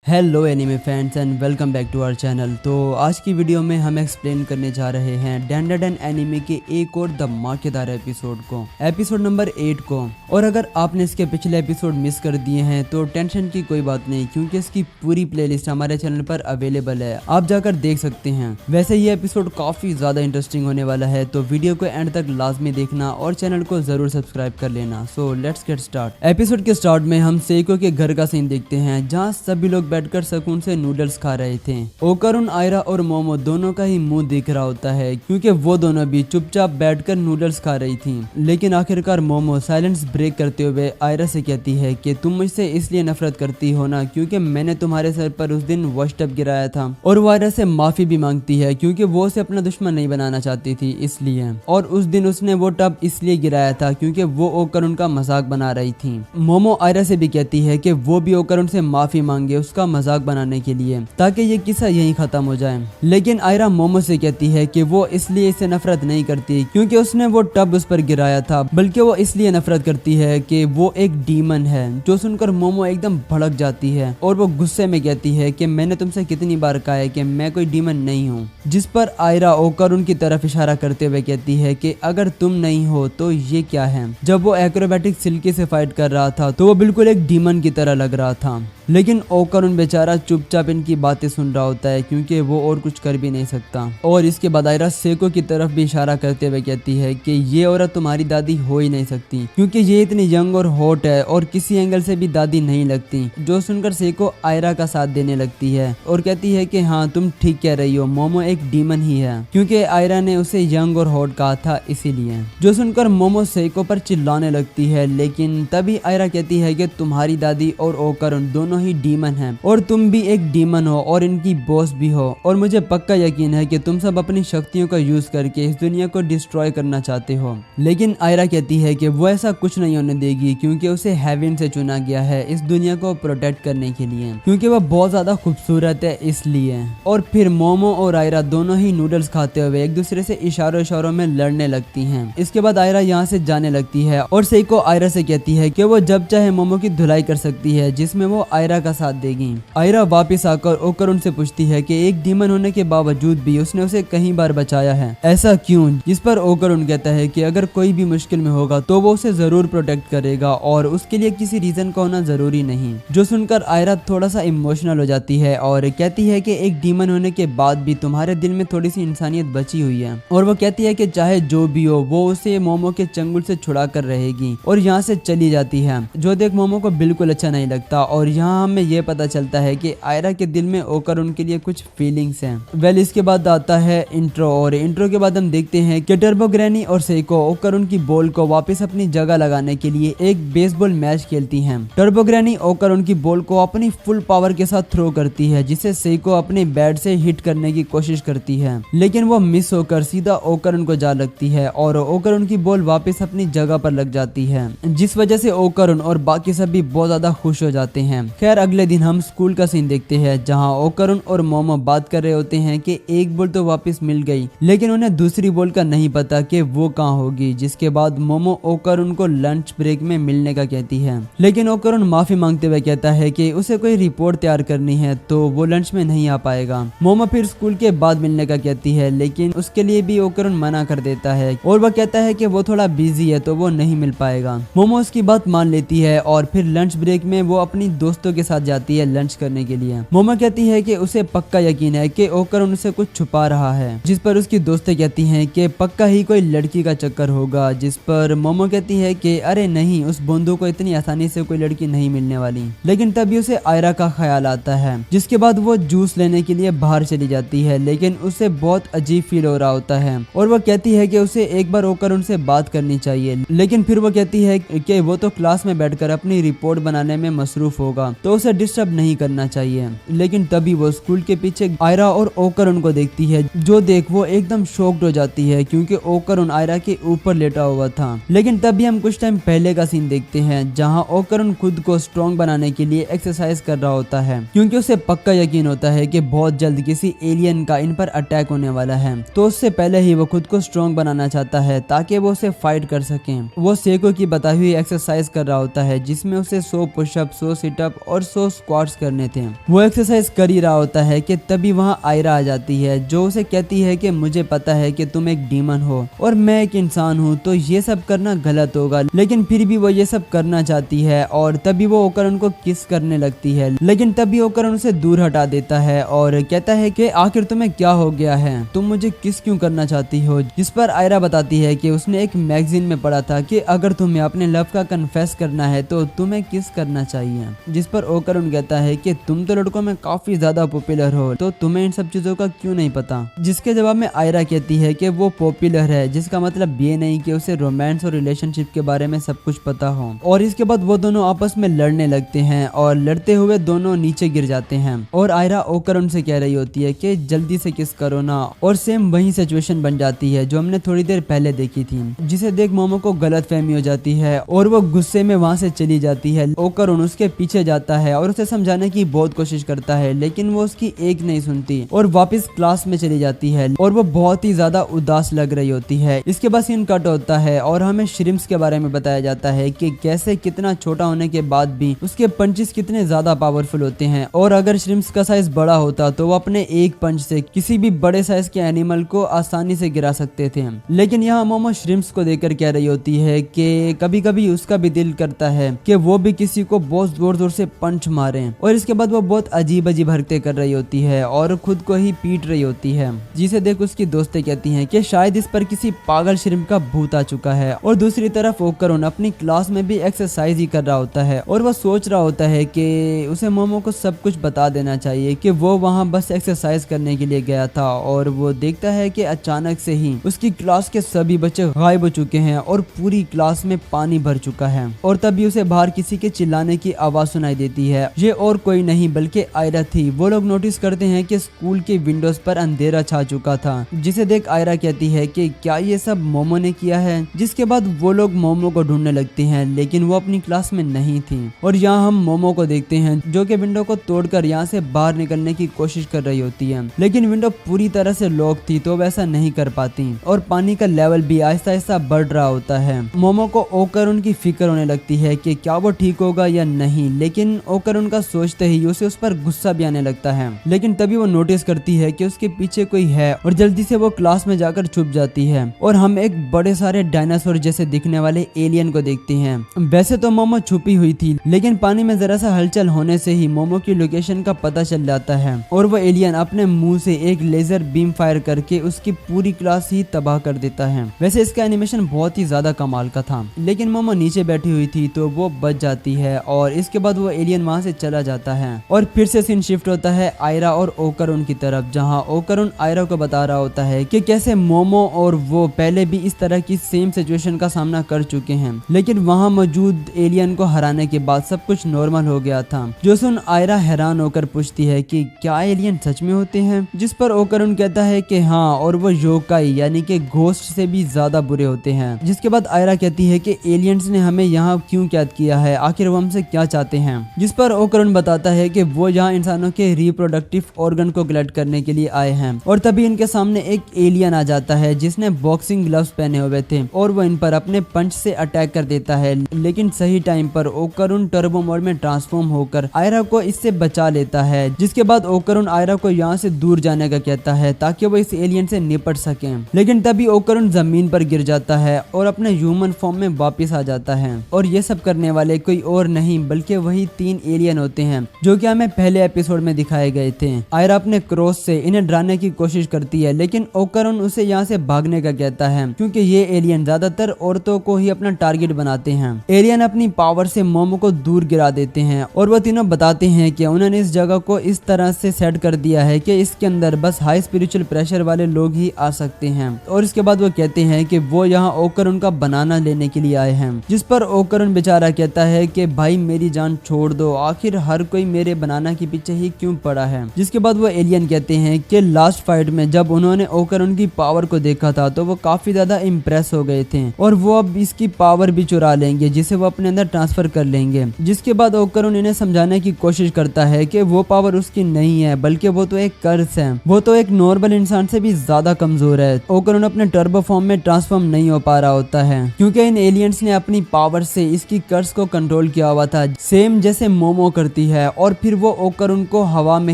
Hello anime fans and welcome back to our channel. तो आज की वीडियो में हम एक्सप्लेन करने जा रहे हैं डैंडाडन एनिमे के एक और धमाकेदार एपिसोड को, एपिसोड नंबर 8 को। और अगर आपने इसके पिछले एपिसोड मिस कर दिए हैं तो टेंशन की कोई बात नहीं, क्योंकि इसकी पूरी प्लेलिस्ट हमारे चैनल पर अवेलेबल है, आप जाकर देख सकते हैं। वैसे ये एपिसोड काफी ज्यादा इंटरेस्टिंग होने वाला है, तो वीडियो को एंड तक लाजमी देखना और चैनल को जरूर सब्सक्राइब कर लेना। So let's get start. Episode के स्टार्ट में हम सेइको के घर का सीन देखते हैं, जहाँ सभी लोग बैठकर सुकून से नूडल्स खा रहे थे। ओकारुन, आयरा और मोमो दोनों का ही मुंह दिख रहा होता है, क्योंकि वो दोनों भी चुपचाप बैठकर नूडल्स खा रही थी। लेकिन आखिरकार मोमो साइलेंस ब्रेक करते हुए आयरा से कहती है कि तुम मुझसे इसलिए नफरत करती हो ना क्योंकि मैंने तुम्हारे सर पर उस दिन वॉश टब गिराया था। और वो आयरा से माफी भी मांगती है क्योंकि वो उसे अपना दुश्मन नहीं बनाना चाहती थी इसलिए। और उस दिन उसने वो टब इसलिए गिराया था क्योंकि वो ओकारुन का मजाक बना रही थी। मोमो आयरा से भी कहती है कि वो भी ओकारुन से माफी मांगे उसका मजाक बनाने के लिए, ताकि ये किस्सा यहीं खत्म हो जाए। लेकिन आयरा मोमो से कहती है कि वो इसलिए इसे नफरत नहीं करती क्योंकि उसने वो टब उस पर गिराया था, बल्कि वो इसलिए नफरत करती है कि वो एक डीमन है। जो सुनकर मोमो एकदम भड़क जाती है और वो गुस्से में कहती है कि मैंने तुमसे कितनी बार कहा है कि मैं कोई डीमन नहीं हूँ। जिस पर आयरा ओकारुन की तरफ इशारा करते हुए कहती है कि अगर तुम नहीं हो तो ये क्या है। जब वो एक्रोबैटिक सिल्की से फाइट कर रहा था तो वो बिल्कुल एक डीमन की तरह लग रहा था। लेकिन ओकारुन बेचारा चुपचाप इनकी बातें सुन रहा होता है क्योंकि वो और कुछ कर भी नहीं सकता। और इसके बाद आयरा सेको की तरफ भी इशारा करते हुए कहती है कि ये औरत तुम्हारी दादी हो ही नहीं सकती क्योंकि ये इतनी यंग और हॉट है और किसी एंगल से भी दादी नहीं लगती। जो सुनकर सेको आयरा का साथ देने लगती है और कहती है कि हाँ तुम ठीक कह रही हो, मोमो एक डीमन ही है, क्योंकि आयरा ने उसे यंग और हॉट कहा था इसीलिए। जो सुनकर मोमो सेको पर चिल्लाने लगती है, लेकिन तभी आयरा कहती है कि तुम्हारी दादी और ओकारुन दोनों ही डीमन हैं और तुम भी एक डीमन हो और इनकी बॉस भी हो। और मुझे पक्का यकीन है कि तुम सब अपनी शक्तियों का यूज करके इस दुनिया को डिस्ट्रॉय करना चाहते हो। लेकिन आयरा कहती है कि वो ऐसा कुछ नहीं होने देगी क्योंकि उसे हेवन से चुना गया है इस दुनिया को प्रोटेक्ट करने के लिए, क्योंकि वह बहुत ज्यादा खूबसूरत है इसलिए। और फिर मोमो और आयरा दोनों ही नूडल्स खाते हुए एक दूसरे से इशारों में लड़ने लगती हैं। इसके बाद आयरा यहाँ से जाने लगती है और सेइको आयरा से कहती है कि वो जब चाहे मोमो की धुलाई कर सकती है, जिसमें वो आयरा का साथ देगी। आयरा वापस आकर ओकारुन से पूछती है कि एक डीमन होने के बावजूद भी उसने उसे कई बार बचाया है, ऐसा क्यों। जिस पर ओकारुन कहता है कि अगर कोई भी मुश्किल में होगा तो वो उसे जरूर प्रोटेक्ट करेगा और उसके लिए किसी रीजन का होना जरूरी नहीं। जो सुनकर आयरा थोड़ा सा इमोशनल हो जाती है और कहती है कि एक डीमन होने के बाद भी तुम्हारे दिल में थोड़ी सी इंसानियत बची हुई है। और वो कहती है कि चाहे जो भी हो वो उसे मोमो के चंगुल से छुड़ा कर रहेगी और यहाँ से चली जाती है। जो देख मोमो को बिल्कुल अच्छा नहीं लगता और यहाँ हमें ये पता चलता है कि आयरा के दिल में ओकारुन के लिए कुछ फीलिंग्स हैं। इसके बाद आता है इंट्रो और इंट्रो के बाद हम देखते हैं कि टर्बो ग्रैनी और सेइको ओकारुन की बॉल को वापस अपनी जगह लगाने के लिए एक बेसबॉल मैच खेलती हैं। टर्बो ग्रैनी ओकारुन की बॉल को अपनी फुल पावर के साथ थ्रो करती है, जिसे सेइको अपने बैट से हिट करने की कोशिश करती है, लेकिन वो मिस होकर सीधा ओकारुन को जा लगती है और ओकारुन की बॉल वापस अपनी जगह पर लग जाती है, जिस वजह से ओकारुन और बाकी सभी बहुत ज्यादा खुश हो जाते हैं। खैर अगले दिन हम स्कूल का सीन देखते हैं, जहां ओकारुन और मोमो बात कर रहे होते हैं कि एक बॉल तो वापस मिल गई, लेकिन उन्हें दूसरी बॉल का नहीं पता कि वो कहां होगी। जिसके बाद मोमो ओकारुन को लंच ब्रेक में मिलने का कहती है, लेकिन ओकारुन माफी मांगते हुए कहता है कि उसे कोई रिपोर्ट तैयार करनी है तो वो लंच में नहीं आ पाएगा। मोमो फिर स्कूल के बाद मिलने का कहती है, लेकिन उसके लिए भी ओकारुन मना कर देता है और वह कहता है कि वो थोड़ा बिजी है तो वो नहीं मिल पाएगा। मोमो उसकी बात मान लेती है और फिर लंच ब्रेक में वो अपनी दोस्तों के साथ जाती है लंच करने के लिए। मोमो कहती है कि उसे पक्का यकीन है कि ओकारुन उनसे कुछ छुपा रहा है, जिस पर उसकी दोस्तें कहती हैं कि पक्का ही कोई लड़की का चक्कर होगा। जिस पर मोमो कहती है कि अरे नहीं, उस बंदू को इतनी आसानी से कोई लड़की नहीं मिलने वाली। लेकिन तभी उसे आयरा का ख्याल आता है, जिसके बाद वो जूस लेने के लिए बाहर चली जाती है, लेकिन उसे बहुत अजीब फील हो रहा होता है और वो कहती है कि उसे एक बार ओकारुन से बात करनी चाहिए। लेकिन फिर वो कहती है कि वो तो क्लास में बैठकर अपनी रिपोर्ट बनाने में मसरूफ होगा तो उसे डिस्टर्ब नहीं करना चाहिए। लेकिन तभी वो स्कूल के पीछे आयरा और ओकारुन को देखती है, जो देख वो एकदम शॉक्ड हो जाती है क्योंकि ओकारुन आयरा के ऊपर लेटा हुआ था। लेकिन तभी हम कुछ टाइम पहले का सीन देखते हैं, जहां ओकारुन खुद को स्ट्रॉन्ग बनाने के लिए एक्सरसाइज कर रहा होता है, क्योंकि उसे पक्का यकीन होता है कि बहुत जल्द किसी एलियन का इन पर अटैक होने वाला है। तो उससे पहले ही वो खुद को स्ट्रॉन्ग बनाना चाहता है ताकि वो उसे फाइट कर सके। वो सेको की बताई हुई एक्सरसाइज कर रहा होता है, जिसमें उसे 100 पुशअप, 100 सिटअप और 100 स्क्वाट्स क्रॉस करने थे। वो एक्सरसाइज कर ही रहा होता है कि तभी वहाँ आयरा आ जाती है जो उसे कहती है कि मुझे पता है कि तुम एक डीमन हो और मैं एक इंसान हूँ, तो ये सब करना गलत होगा, लेकिन फिर भी वो ये सब करना चाहती है। और तभी वो ओकरन को किस करने लगती है, लेकिन तभी ओकरन उसे दूर हटा देता है और कहता है कि आखिर तुम्हें क्या हो गया है, तुम मुझे किस क्यों करना चाहती हो। जिस पर आयरा बताती है कि उसने एक मैगजीन में पढ़ा था कि अगर तुम्हें अपने लव का कन्फेस करना है तो तुम्हें किस करना चाहिए। जिस पर ओकरन कहता है कि तुम तो लड़कों में काफी ज्यादा पॉपुलर हो, तो तुम्हें इन सब चीजों का क्यों नहीं पता। जिसके जवाब में आयरा कहती है कि वो पॉपुलर है, जिसका मतलब ये नहीं कि उसे रोमांस और रिलेशनशिप के बारे में सब कुछ पता हो। और इसके बाद वो दोनों आपस में लड़ने लगते हैं और लड़ते हुए दोनों नीचे गिर जाते हैं। और आयरा ओकरन से कह रही होती है कि जल्दी से किस करो ना, और सेम वही सिचुएशन बन जाती है जो हमने थोड़ी देर पहले देखी थी। जिसे देख मोमो को गलतफहमी हो जाती है और वो गुस्से में वहां से चली जाती है। ओकरन उसके पीछे जाता है और उसे समझाने की बहुत कोशिश करता है, लेकिन वो उसकी एक नहीं सुनती और वापस क्लास में चली जाती है और वो बहुत ही ज्यादा उदास लग रही होती है। इसके बाद सीन कट होता है और हमें श्रिम्प्स के बारे में बताया जाता है कि कैसे कितना छोटा होने के बाद भी उसके पंचेस कितने ज्यादा पावरफुल होते हैं, और अगर श्रिम्प्स का साइज बड़ा होता तो वो अपने एक पंच से किसी भी बड़े साइज के एनिमल को आसानी से गिरा सकते थे। लेकिन यहाँ मोमो श्रिम्प्स को देखकर कह रही होती है कि कभी कभी उसका भी दिल करता है कि वो भी किसी को बहुत जोर जोर से पंच मारे। और इसके बाद वो बहुत अजीब अजीब हरकतें कर रही होती है और खुद को ही पीट रही होती है, जिसे देख उसकी दोस्तें कहती हैं कि शायद इस पर किसी पागल श्रिम्प का भूत आ चुका है। और दूसरी तरफ ओकरन अपनी क्लास में भी एक्सरसाइज ही कर रहा होता है और वो सोच रहा होता है कि उसे मोमो को सब कुछ बता देना चाहिए कि वो वहाँ बस एक्सरसाइज करने के लिए गया था। और वो देखता है कि अचानक से ही उसकी क्लास के सभी बच्चे गायब हो चुके हैं और पूरी क्लास में पानी भर चुका है। और तभी उसे बाहर किसी के चिल्लाने की आवाज सुनाई देती है। ये और कोई नहीं बल्कि आयरा थी। वो लोग नोटिस करते हैं कि स्कूल के विंडोज पर अंधेरा छा चुका था, जिसे देख आयरा कहती है कि क्या ये सब मोमो ने किया है। जिसके बाद वो लोग मोमो को ढूंढने लगते हैं, लेकिन वो अपनी क्लास में नहीं थी। और यहाँ हम मोमो को देखते हैं जो कि विंडो को तोड़कर यहाँ से बाहर निकलने की कोशिश कर रही होती है, लेकिन विंडो पूरी तरह से लॉक थी तो वैसा नहीं कर पाती और पानी का लेवल भी आहिस्ता आहिस्ता बढ़ रहा होता है। मोमो को ओकरन की फिक्र होने लगती है कि क्या वो ठीक होगा या नहीं, लेकिन ओकरन का सोचते ही उसे उस पर गुस्सा भी आने लगता है। लेकिन तभी वो नोटिस करती है कि उसके पीछे कोई है और जल्दी से वो क्लास में जाकर छुप जाती है। और हम एक बड़े सारे डायनासोर जैसे दिखने वाले एलियन को देखते हैं। वैसे तो मोमो छुपी हुई थी, लेकिन पानी में जरा सा हलचल होने से ही मोमो की लोकेशन का पता चल जाता है और वो एलियन अपने मुंह से एक लेजर बीम फायर करके उसकी पूरी क्लास ही तबाह कर देता है। वैसे इसका एनिमेशन बहुत ही ज्यादा कमाल का था, लेकिन मोमो नीचे बैठी हुई थी तो वो बच जाती है और इसके बाद वो एलियन वहां से चला जाता है। और फिर से सीन शिफ्ट होता है आयरा और ओकरन की तरफ, जहां ओकरन आयरा को बता रहा होता है कि कैसे मोमो और वो पहले भी इस तरह की सेम सिचुएशन का सामना कर चुके हैं, लेकिन वहां मौजूद एलियन को हराने के बाद सब कुछ नॉर्मल हो गया था। जो सुन आयरा हैरान होकर पूछती है कि क्या एलियन सच में होते हैं, जिस पर ओकरन कहता है कि हाँ, और वो योकाई यानी कि घोस्ट से भी ज्यादा बुरे होते हैं। जिसके बाद आयरा कहती है कि एलियंस ने हमें यहाँ क्यों कैद किया है, आखिर वो हमसे क्या चाहते हैं। जिस पर ओकरन बताता है कि वो यहाँ इंसानों के रिप्रोडक्टिव ऑर्गन को कलेक्ट करने के लिए आए हैं। और तभी इनके सामने एक एलियन आ जाता है जिसने बॉक्सिंग ग्लव्स पहने हुए थे और वो इन पर अपने पंच से अटैक कर देता है, लेकिन सही टाइम पर ओकरन टर्बो मोड में ट्रांसफॉर्म होकर आयरा को इससे बचा लेता है। जिसके बाद ओकरन आयरा को यहाँ से दूर जाने का कहता है ताकि वो इस एलियन से निपट सके, लेकिन तभी ओकरन जमीन पर गिर जाता है और अपने ह्यूमन फॉर्म में वापस आ जाता है। और ये सब करने वाले कोई और नहीं बल्कि वही 3 एलियन होते हैं जो कि हमें पहले एपिसोड में दिखाए गए थे। आयरा अपने क्रॉस से इन्हें डराने की कोशिश करती है, लेकिन ओकरन उसे यहाँ से भागने का कहता है क्योंकि ये एलियन ज्यादातर औरतों को ही अपना टारगेट बनाते हैं। एलियन अपनी पावर से मोमो को दूर गिरा देते हैं और वो तीनों बताते हैं कि उन्होंने इस जगह को इस तरह से सेट कर दिया है कि इसके अंदर बस हाई स्पिरिचुअल प्रेशर वाले लोग ही आ सकते हैं। और इसके बाद वो कहते हैं कि वो यहाँ ओकरन का बनाना लेने के लिए आए हैं, जिस पर ओकरन बेचारा कहता है कि भाई मेरी जान छोड़ दो, आखिर हर कोई मेरे बनाना के पीछे ही क्यों पड़ा है। जिसके बाद वो एलियन कहते हैं कि लास्ट फाइट में जब उन्होंने ओकरन की पावर को देखा था तो वो काफी ज्यादा इम्प्रेस हो गए थे और वो अब इसकी पावर भी चुरा लेंगे जिसे वो अपने अंदर ट्रांसफर कर लेंगे। जिसके बाद ओकरन इन्हें समझाने की कोशिश करता है कि वो पावर उसकी नहीं है बल्कि वो तो एक कर्स है, वो तो एक नॉर्मल इंसान से भी ज्यादा कमजोर है। ओकरन अपने टर्बो फॉर्म में ट्रांसफॉर्म नहीं हो पा रहा होता है क्योंकि इन एलियंस ने अपनी पावर से इसकी कर्स को कंट्रोल किया हुआ था, सेम जैसे मोमो करती होती है और फिर वो ओकर उनको हवा में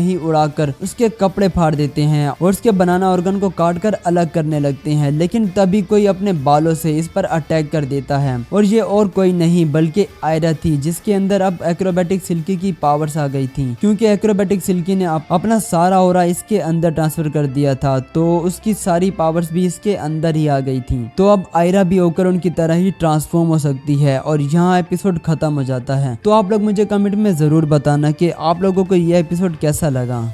ही उड़ाकर उसके कपड़े फाड़ देते हैं और उसके बनाना ऑर्गन को काटकर अलग करने लगते हैं। लेकिन तभी कोई अपने बालों से इस पर अटैक कर देता है और ये और कोई नहीं बल्कि आयरा थी, जिसके अंदर अब एक्रोबैटिक सिल्की की पावर्स आ गई थी, क्योंकि एक्रोबैटिक सिल्की ने अपना सारा ऑरा इसके अंदर ट्रांसफर कर दिया था, तो उसकी सारी पावर्स भी इसके अंदर ही आ गई थी। तो अब आयरा भी ओकरॉन की तरह ही ट्रांसफॉर्म हो सकती है और यहाँ एपिसोड खत्म हो जाता है। तो आप लोग मुझे कमेंट में जरूर बताना कि आप लोगों को यह एपिसोड कैसा लगा।